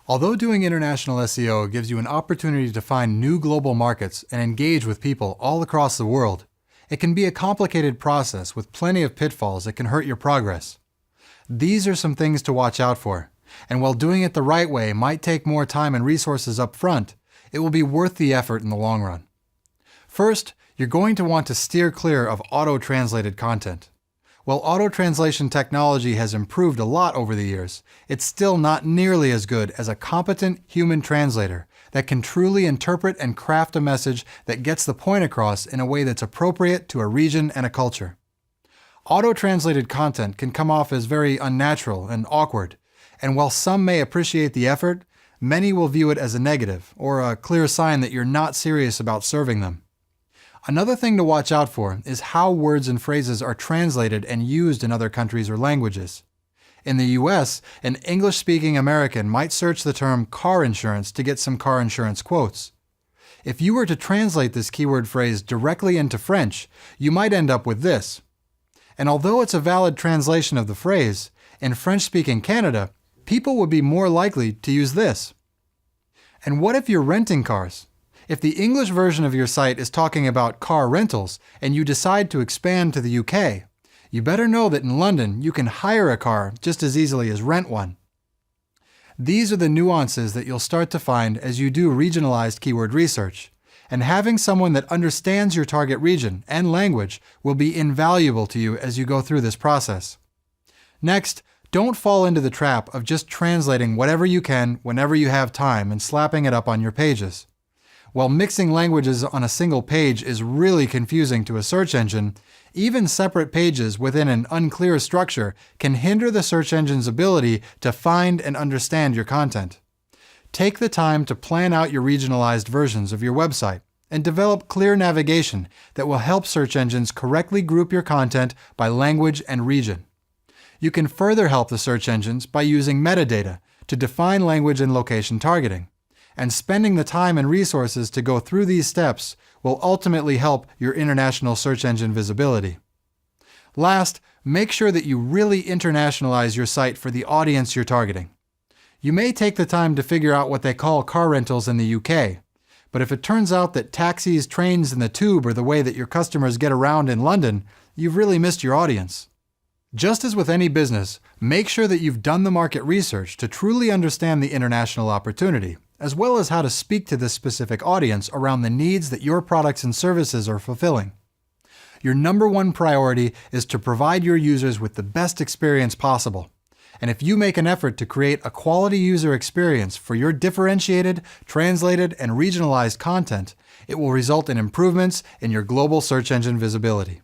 Although doing international SEO gives you an opportunity to find new global markets and engage with people all across the world, it can be a complicated process with plenty of pitfalls that can hurt your progress. These are some things to watch out for, and while doing it the right way might take more time and resources up front, it will be worth the effort in the long run. First, you're going to want to steer clear of auto-translated content. While auto-translation technology has improved a lot over the years, it's still not nearly as good as a competent human translator that can truly interpret and craft a message that gets the point across in a way that's appropriate to a region and a culture. Auto-translated content can come off as very unnatural and awkward, and while some may appreciate the effort, many will view it as a negative or a clear sign that you're not serious about serving them. Another thing to watch out for is how words and phrases are translated and used in other countries or languages. In the US, an English-speaking American might search the term car insurance to get some car insurance quotes. If you were to translate this keyword phrase directly into French, you might end up with this. And although it's a valid translation of the phrase, in French-speaking Canada, people would be more likely to use this. And what if you're renting cars? If the English version of your site is talking about car rentals and you decide to expand to the UK, you better know that in London you can hire a car just as easily as rent one. These are the nuances that you'll start to find as you do regionalized keyword research, and having someone that understands your target region and language will be invaluable to you as you go through this process. Next, don't fall into the trap of just translating whatever you can whenever you have time and slapping it up on your pages. While mixing languages on a single page is really confusing to a search engine, even separate pages within an unclear structure can hinder the search engine's ability to find and understand your content. Take the time to plan out your regionalized versions of your website and develop clear navigation that will help search engines correctly group your content by language and region. You can further help the search engines by using metadata to define language and location targeting. And spending the time and resources to go through these steps will ultimately help your international search engine visibility. Last, make sure that you really internationalize your site for the audience you're targeting. You may take the time to figure out what they call car rentals in the UK, but if it turns out that taxis, trains, and the tube are the way that your customers get around in London, you've really missed your audience. Just as with any business, make sure that you've done the market research to truly understand the international opportunity, as well as how to speak to this specific audience around the needs that your products and services are fulfilling. Your number one priority is to provide your users with the best experience possible. And if you make an effort to create a quality user experience for your differentiated, translated, and regionalized content, it will result in improvements in your global search engine visibility.